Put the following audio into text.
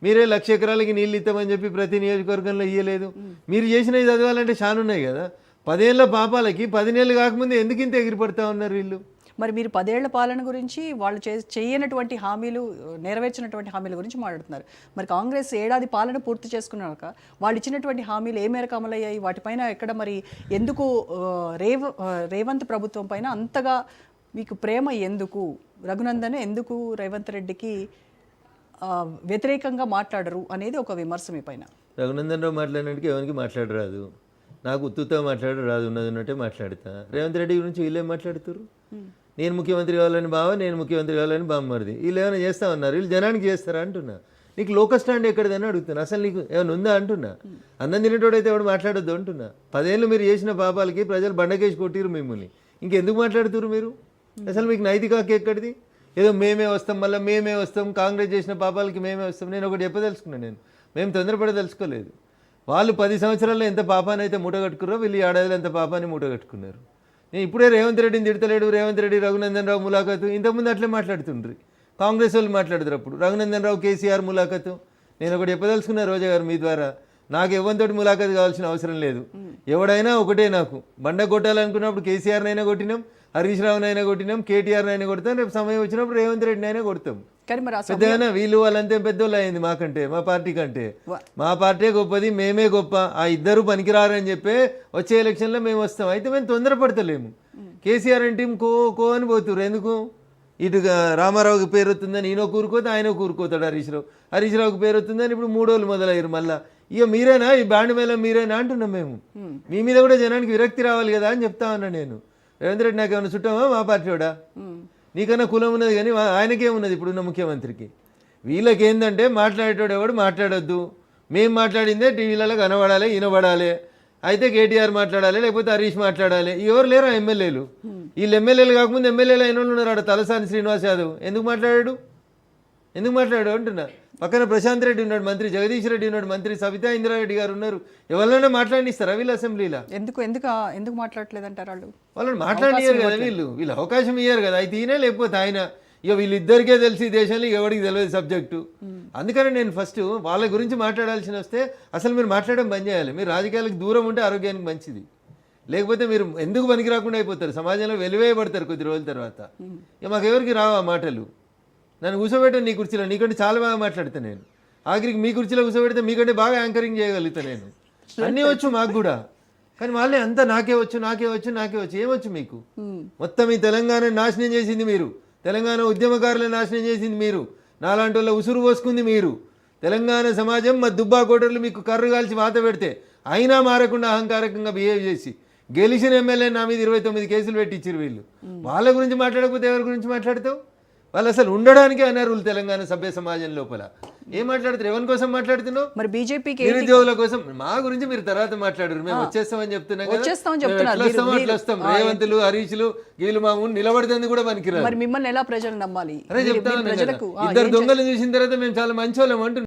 మీరే 1,00,000 ఎకరాలకి నీళ్ళు ఇస్తామని చెప్పి ప్రతి నియోజకవర్గంలో ఇయ్యలేదు. మీరు చేసినవి చదవాలంటే చాలా ఉన్నాయి కదా. 10 ఏళ్ల పాపాలకి 10 నెలలు కాకముందే ఎందుకు ఇంత ఎగిరిపడతా ఉన్నారు వీళ్ళు? మరి మీరు 10 ఏళ్ల పాలన గురించి, వాళ్ళు చేయనటువంటి హామీలు, నెరవేర్చినటువంటి హామీల గురించి మాట్లాడుతున్నారు. మరి కాంగ్రెస్ ఏడాది పాలన పూర్తి చేసుకున్నాక వాళ్ళు ఇచ్చినటువంటి హామీలు ఏ మేరకు అమలయ్యాయి? వాటిపైన ఎక్కడ మరి ఎందుకు రేవంత్ ప్రభుత్వం పైన అంతగా మీకు ప్రేమ ఎందుకు? రఘునందన్ ఎందుకు రేవంత్ రెడ్డికి వ్యతిరేకంగా మాట్లాడరు అనేది ఒక విమర్శ మీ పైన. రఘునందన్ రావు మాట్లాడినట్టుగా ఎవరికి మాట్లాడరాదు, నాకు ఉత్తుతో మాట్లాడరాదు, ఉన్నది ఉన్నట్టే మాట్లాడతా. రేవంత్ రెడ్డి గురించి వీళ్ళేం మాట్లాడుతారు? నేను ముఖ్యమంత్రి కావాలని బావ, నేను ముఖ్యమంత్రి కావాలని బామ్మరిది. వీళ్ళు ఏమైనా చేస్తామన్నారు? వీళ్ళు జనానికి చేస్తారా అంటున్నా. నీకు లోకల్ స్టాండ్ ఎక్కడిదని అడుగుతున్నా. అసలు నీకు ఏమైనా ఉందా అంటున్నా. అన్నం తినేటోడైతే ఎవడు మాట్లాడొద్దు అంటున్నా. 10 ఏళ్ళు మీరు చేసిన పాపాలకి ప్రజలు బండకేసి కొట్టిరు మిమ్మల్ని. ఇంకెందుకు మాట్లాడుతున్నారు మీరు? అసలు మీకు నైతిక హక్కు ఎక్కడిది? ఏదో మేమే వస్తాం, మళ్ళీ మేమే వస్తాం, కాంగ్రెస్ చేసిన పాపాలకి మేమే వస్తాం. నేను ఒకటి చెప్పదలుచుకున్నాను, మేము తొందరపడదలుచుకోలేదు. వాళ్ళు 10 సంవత్సరాల్లో ఎంత పాపాన్ని అయితే మూటగట్టుకున్నారో వీళ్ళు ఏడాదిలో ఎంత పాపాన్ని మూటగట్టుకున్నారు. నేను ఇప్పుడే రేవంత్ రెడ్డిని తిడతలేడు, రేవంత్ రెడ్డి రఘునందన్ రావు ములాఖతు, ఇంతకుముందు అట్లే మాట్లాడుతుండ్రి. కాంగ్రెస్ వాళ్ళు మాట్లాడుతారు అప్పుడు రఘునందన్ రావు కేసీఆర్ ములాఖతు. నేను ఒకటి చెప్పదలుచుకున్నా రోజా గారు మీ ద్వారా, నాకు ఎవరితోటి ములాఖతు కావాల్సిన అవసరం లేదు. ఎవడైనా ఒకటే నాకు. బండ కొట్టాలనుకున్నప్పుడు కేసీఆర్నైనా కొట్టినాం, హరీష్ రావునైనా కొట్టినాం, కేటీఆర్నైనా కొడతాం, రేపు సమయం వచ్చినప్పుడు రేవంత్ రెడ్డిని అయినా కొడతాం. పెద్దగా వీళ్ళు వాళ్ళంతే పెద్దోళ్ళు అయింది మాకంటే, మా పార్టీ కంటే. మా పార్టీ గొప్పది, మేమే గొప్ప, ఆ ఇద్దరు పనికిరారని చెప్పి వచ్చే ఎలక్షన్లో మేము వస్తాం. అయితే మేము తొందరపడతలేము. కేసీఆర్ అంటే టీం కో అని పోతున్నారు. ఎందుకు? ఇటుగా రామారావుకి పేరు వస్తుందని ఈయన కూరుకోతే ఆయన కూరుకోతాడు హరీష్ రావుకి పేరు వస్తుందని ఇప్పుడు 3 రోజులు మొదలయ్యారు. మళ్ళీ ఇక మీరేనా ఈ బ్యాండ్ మేళ మీరేనా అంటున్నాం మేము. మీ మీద కూడా జనానికి విరక్తి రావాలి కదా అని చెప్తా ఉన్నా నేను. రేవంత్ రెడ్డి నాకేమైనా చుట్టామా? మా పార్టీ వాడా? నీకన్నా కులం ఉన్నది కానీ ఆయనకేమున్నది ఇప్పుడున్న ముఖ్యమంత్రికి? వీళ్ళకి ఏంటంటే మాట్లాడేటోడు ఎవడు మాట్లాడొద్దు, మేము మాట్లాడిందే టీవీలలో కనబడాలి, వినబడాలి. అయితే కేటీఆర్ మాట్లాడాలి, లేకపోతే హరీష్ మాట్లాడాలి. ఎవరు లేరా ఎమ్మెల్యేలు? వీళ్ళు ఎమ్మెల్యేలు కాకముందు ఎమ్మెల్యేలు అయిన వాళ్ళు ఉన్నారు. ఆడ తలసాని శ్రీనివాస్ యాదవ్ ఎందుకు మాట్లాడాడు అంటున్నా. పక్కన ప్రశాంత్ రెడ్డి ఉన్నాడు మంత్రి, జగదీష్ రెడ్డి ఉన్నాడు మంత్రి, సవితా ఇంద్రారెడ్డి గారు ఉన్నారు. ఎవరైనా మాట్లాడిస్తారా వీళ్ళు అసెంబ్లీలో? ఎందుకు మాట్లాడలేదు అంటారు? వాళ్ళని మాట్లాడియారు కదా వీళ్ళు అవకాశం ఇయ్యారు కదా. అయితే ఈయన లేకపోతే ఆయన. ఇక వీళ్ళిద్దరికే తెలిసి దేశంలో ఎవరికి తెలియదు సబ్జెక్టు. అందుకని నేను ఫస్ట్ వాళ్ళ గురించి మాట్లాడాల్సి వస్తే అసలు మీరు మాట్లాడడం బంద్ చేయాలి. మీరు రాజకీయాలకు దూరం ఉంటే ఆరోగ్యానికి మంచిది. లేకపోతే మీరు ఎందుకు పనికి రాకుండా అయిపోతారు, సమాజంలో వెలివేయబడతారు కొద్ది రోజుల తర్వాత. ఇక మాకెవరికి రావా మాటలు? నన్ను కూర్చోబెట్టాను నీ కుర్చీలో, నీకంటే చాలా బాగా మాట్లాడతాను నేను. ఆఖరికి మీ కుర్చీలో కూర్చోబెడితే మీకంటే బాగా యాంకరింగ్ చేయగలుగుతాను నేను. అన్నీ వచ్చు మాకు కూడా. కానీ వాళ్ళే అంతా నాకే వచ్చు. ఏమొచ్చు మీకు? మొత్తం ఈ తెలంగాణ నాశనం చేసింది మీరు. తెలంగాణ ఉద్యమకారులను నాశనం చేసింది మీరు. నాలాంటి వాళ్ళ ఉసురు పోసుకుంది మీరు. తెలంగాణ సమాజం మా దుబ్బా కోటర్లు మీకు కర్రు కాల్చి వాత పెడితే అయినా మారకుండా అహంకారకంగా బిహేవ్ చేసి గెలిచిన ఎమ్మెల్యే నా మీద 29 కేసులు పెట్టించారు వీళ్ళు. వాళ్ళ గురించి మాట్లాడకపోతే ఎవరి గురించి మాట్లాడతావు? వాళ్ళు అసలు ఉండడానికి అనర్హులు తెలంగాణ సభ్య సమాజం లోపల. ఏం మాట్లాడుతారు? ఎవరి కోసం మాట్లాడుతున్నావు? మరి బీజేపీకి నిరుద్యోగుల కోసం. మా గురించి మీరు తర్వాత మాట్లాడారు, మేము వచ్చేస్తామని చెప్తున్నాం కదా. అట్లా వస్తాం. రేవంతులు హరీష్లు వీళ్ళు మా ముందు నిలబడితే కూడా పనికిరారు. మరి మిమ్మల్ని ఎలా ప్రజలు నమ్మాలి? అదే చెప్తాను, 2 దొంగలు చూసిన తర్వాత మేము చాలా మంచి వాళ్ళం అంటున్నాం.